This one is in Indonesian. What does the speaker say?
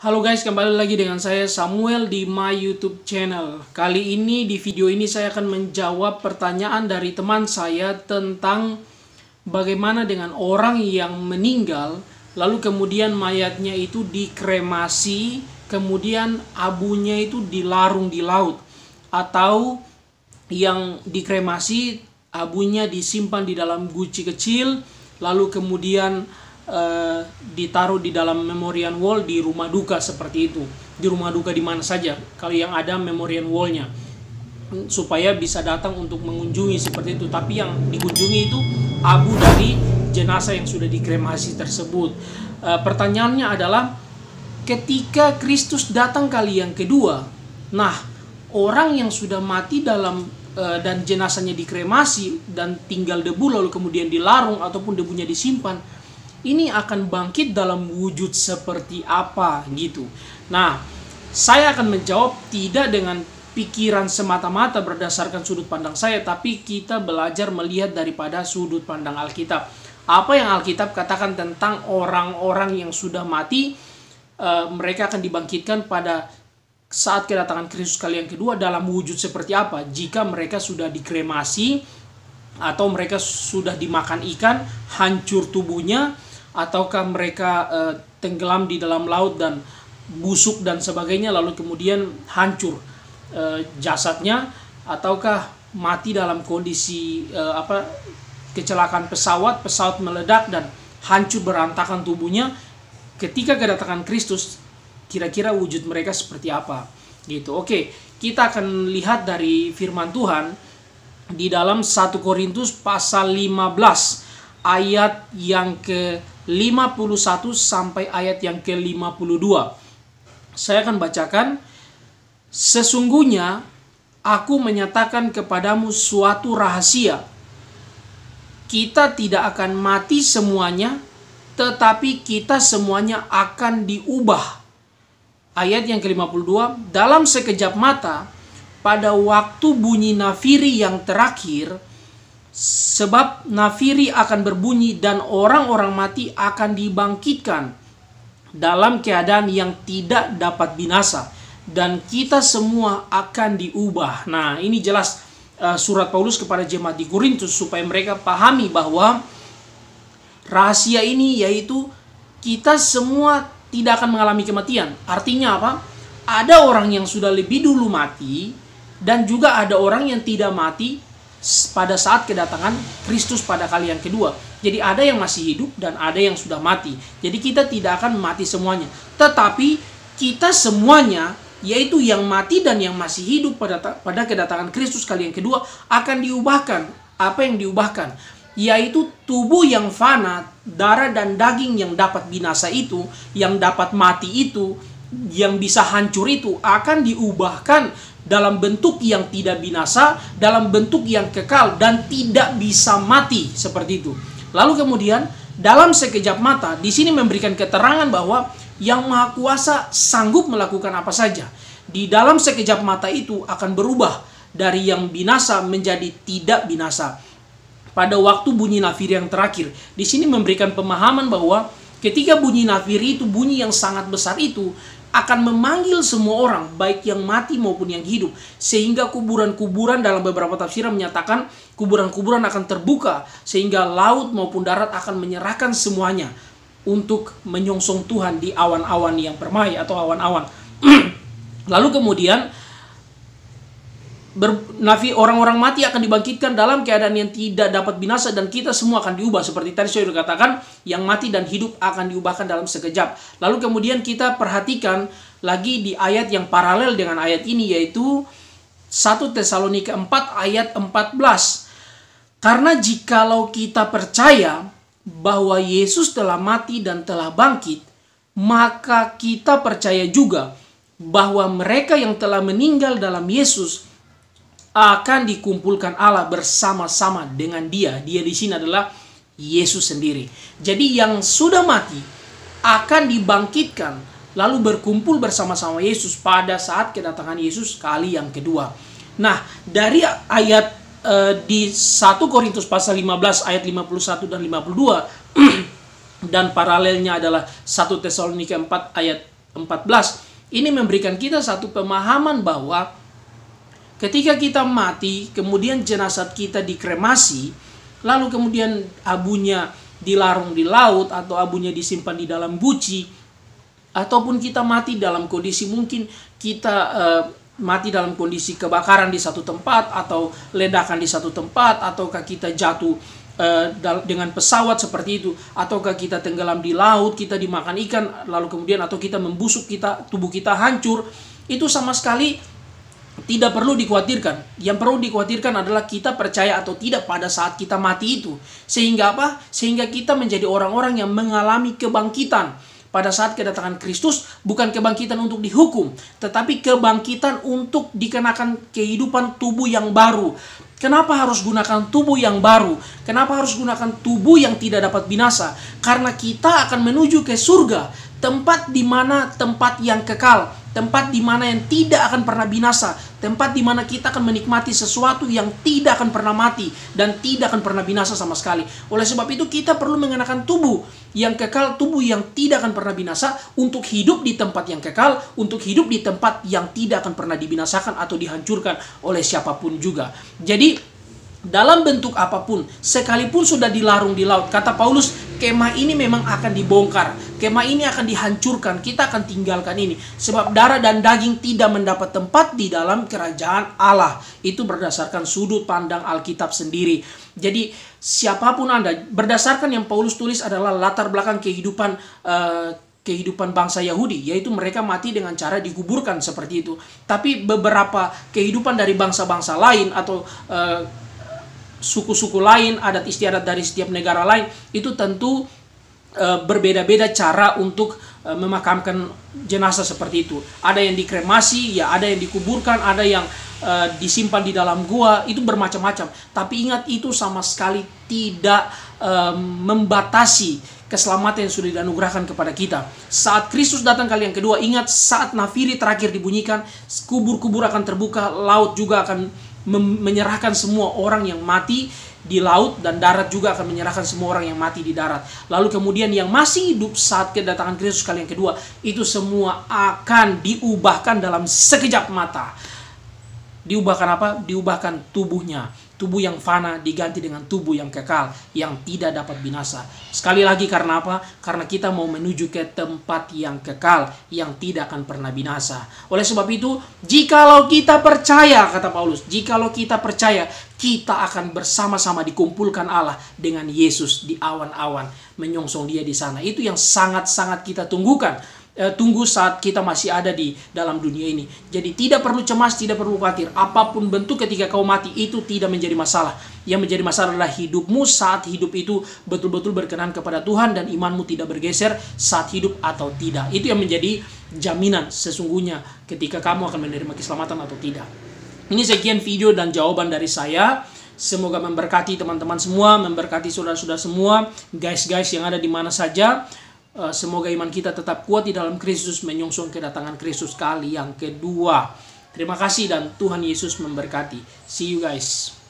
Halo guys, kembali lagi dengan saya Samuel di my YouTube channel. Kali ini di video ini saya akan menjawab pertanyaan dari teman saya tentang bagaimana dengan orang yang meninggal lalu kemudian mayatnya itu dikremasi, kemudian abunya itu dilarung di laut, atau yang dikremasi abunya disimpan di dalam guci kecil lalu kemudian ditaruh di dalam memorial wall di rumah duka seperti itu, di rumah duka di mana saja kalau yang ada memorial wallnya, supaya bisa datang untuk mengunjungi seperti itu. Tapi yang dikunjungi itu abu dari jenazah yang sudah dikremasi tersebut. Pertanyaannya adalah, ketika Kristus datang kali yang kedua, nah orang yang sudah mati dalam dan jenazahnya dikremasi dan tinggal debu lalu kemudian dilarung ataupun debunya disimpan, ini akan bangkit dalam wujud seperti apa gitu. Nah, saya akan menjawab tidak dengan pikiran semata-mata berdasarkan sudut pandang saya, tapi kita belajar melihat daripada sudut pandang Alkitab. Apa yang Alkitab katakan tentang orang-orang yang sudah mati, mereka akan dibangkitkan pada saat kedatangan Kristus kali yang kedua dalam wujud seperti apa? Jika mereka sudah dikremasi atau mereka sudah dimakan ikan, hancur tubuhnya, ataukah mereka tenggelam di dalam laut dan busuk dan sebagainya lalu kemudian hancur jasadnya, ataukah mati dalam kondisi kecelakaan pesawat meledak dan hancur berantakan tubuhnya. Ketika kedatangan Kristus, kira-kira wujud mereka seperti apa gitu. Oke, kita akan lihat dari firman Tuhan di dalam 1 Korintus pasal 15 ayat yang ke-51 sampai ayat yang ke-52. Saya akan bacakan. Sesungguhnya aku menyatakan kepadamu suatu rahasia. Kita tidak akan mati semuanya, tetapi kita semuanya akan diubah. Ayat yang ke-52, dalam sekejap mata, pada waktu bunyi nafiri yang terakhir, sebab nafiri akan berbunyi dan orang-orang mati akan dibangkitkan dalam keadaan yang tidak dapat binasa, dan kita semua akan diubah. Nah, ini jelas surat Paulus kepada jemaat di Korintus supaya mereka pahami bahwa rahasia ini yaitu kita semua tidak akan mengalami kematian. Artinya apa? Ada orang yang sudah lebih dulu mati dan juga ada orang yang tidak mati pada saat kedatangan Kristus pada kali yang kedua. Jadi ada yang masih hidup dan ada yang sudah mati. Jadi kita tidak akan mati semuanya. Tetapi kita semuanya, yaitu yang mati dan yang masih hidup pada kedatangan Kristus kali yang kedua, akan diubahkan. Apa yang diubahkan? Yaitu tubuh yang fana, darah dan daging yang dapat binasa itu, yang dapat mati itu, yang bisa hancur itu, akan diubahkan dalam bentuk yang tidak binasa, dalam bentuk yang kekal dan tidak bisa mati, seperti itu. Lalu kemudian dalam sekejap mata, di sini memberikan keterangan bahwa Yang Maha Kuasa sanggup melakukan apa saja. Di dalam sekejap mata itu akan berubah dari yang binasa menjadi tidak binasa. Pada waktu bunyi nafiri yang terakhir, di sini memberikan pemahaman bahwa ketika bunyi nafiri itu, bunyi yang sangat besar itu akan memanggil semua orang, baik yang mati maupun yang hidup. Sehingga kuburan-kuburan, dalam beberapa tafsiran menyatakan kuburan-kuburan akan terbuka, sehingga laut maupun darat akan menyerahkan semuanya untuk menyongsong Tuhan di awan-awan yang permai atau awan-awan. Lalu kemudian orang-orang mati akan dibangkitkan dalam keadaan yang tidak dapat binasa dan kita semua akan diubah. Seperti tadi saya sudah katakan, yang mati dan hidup akan diubahkan dalam sekejap. Lalu kemudian kita perhatikan lagi di ayat yang paralel dengan ayat ini, yaitu 1 Tesalonika 4 ayat 14. Karena jikalau kita percaya bahwa Yesus telah mati dan telah bangkit, maka kita percaya juga bahwa mereka yang telah meninggal dalam Yesus akan dikumpulkan Allah bersama-sama dengan Dia. Dia di sini adalah Yesus sendiri. Jadi yang sudah mati akan dibangkitkan lalu berkumpul bersama-sama Yesus pada saat kedatangan Yesus kali yang kedua. Nah, dari ayat di 1 Korintus pasal 15 ayat 51 dan 52 dan paralelnya adalah 1 Tesalonika 4 ayat 14. Ini memberikan kita satu pemahaman bahwa ketika kita mati, kemudian jenazah kita dikremasi, lalu kemudian abunya dilarung di laut atau abunya disimpan di dalam guci, ataupun kita mati dalam kondisi mungkin kita mati dalam kondisi kebakaran di satu tempat atau ledakan di satu tempat, ataukah kita jatuh dengan pesawat seperti itu, ataukah kita tenggelam di laut, kita dimakan ikan, lalu kemudian atau kita membusuk, tubuh kita hancur, itu sama sekali tidak perlu dikhawatirkan. Yang perlu dikhawatirkan adalah kita percaya atau tidak pada saat kita mati itu. Sehingga apa? Sehingga kita menjadi orang-orang yang mengalami kebangkitan pada saat kedatangan Kristus, bukan kebangkitan untuk dihukum, tetapi kebangkitan untuk dikenakan kehidupan tubuh yang baru. Kenapa harus gunakan tubuh yang baru? Kenapa harus gunakan tubuh yang tidak dapat binasa? Karena kita akan menuju ke surga, tempat di mana tempat yang kekal, tempat di mana yang tidak akan pernah binasa, tempat di mana kita akan menikmati sesuatu yang tidak akan pernah mati dan tidak akan pernah binasa sama sekali. Oleh sebab itu kita perlu mengenakan tubuh yang kekal, tubuh yang tidak akan pernah binasa, untuk hidup di tempat yang kekal, untuk hidup di tempat yang tidak akan pernah dibinasakan atau dihancurkan oleh siapapun juga. Jadi dalam bentuk apapun, sekalipun sudah dilarung di laut, kata Paulus, kemah ini memang akan dibongkar, kemah ini akan dihancurkan, kita akan tinggalkan ini, sebab darah dan daging tidak mendapat tempat di dalam kerajaan Allah. Itu berdasarkan sudut pandang Alkitab sendiri. Jadi siapapun Anda, berdasarkan yang Paulus tulis adalah latar belakang kehidupan bangsa Yahudi, yaitu mereka mati dengan cara dikuburkan seperti itu. Tapi beberapa kehidupan dari bangsa-bangsa lain atau suku-suku lain, adat istiadat dari setiap negara lain, itu tentu berbeda-beda cara untuk memakamkan jenazah seperti itu. Ada yang dikremasi, ya ada yang dikuburkan, ada yang disimpan di dalam gua, itu bermacam-macam. Tapi ingat, itu sama sekali tidak membatasi keselamatan yang sudah dianugerahkan kepada kita. Saat Kristus datang kali yang kedua, ingat, saat nafiri terakhir dibunyikan, kubur-kubur akan terbuka, laut juga akan menyerahkan semua orang yang mati di laut, dan darat juga akan menyerahkan semua orang yang mati di darat. Lalu kemudian yang masih hidup saat kedatangan Kristus kali yang kedua, itu semua akan diubahkan dalam sekejap mata. Diubahkan apa? Diubahkan tubuhnya. Tubuh yang fana diganti dengan tubuh yang kekal, yang tidak dapat binasa. Sekali lagi, karena apa? Karena kita mau menuju ke tempat yang kekal, yang tidak akan pernah binasa. Oleh sebab itu, jikalau kita percaya, kata Paulus, jikalau kita percaya, kita akan bersama-sama dikumpulkan Allah dengan Yesus di awan-awan, menyongsong Dia di sana. Itu yang sangat-sangat kita tunggu saat kita masih ada di dalam dunia ini. Jadi tidak perlu cemas, tidak perlu khawatir. Apapun bentuk ketika kau mati, itu tidak menjadi masalah. Yang menjadi masalah adalah hidupmu saat hidup itu betul-betul berkenan kepada Tuhan, dan imanmu tidak bergeser saat hidup atau tidak. Itu yang menjadi jaminan sesungguhnya ketika kamu akan menerima keselamatan atau tidak. Ini sekian video dan jawaban dari saya. Semoga memberkati teman-teman semua, memberkati saudara-saudara semua, guys-guys yang ada di mana saja. Semoga iman kita tetap kuat di dalam Kristus, menyongsong kedatangan Kristus kali yang kedua. Terima kasih dan Tuhan Yesus memberkati. See you guys.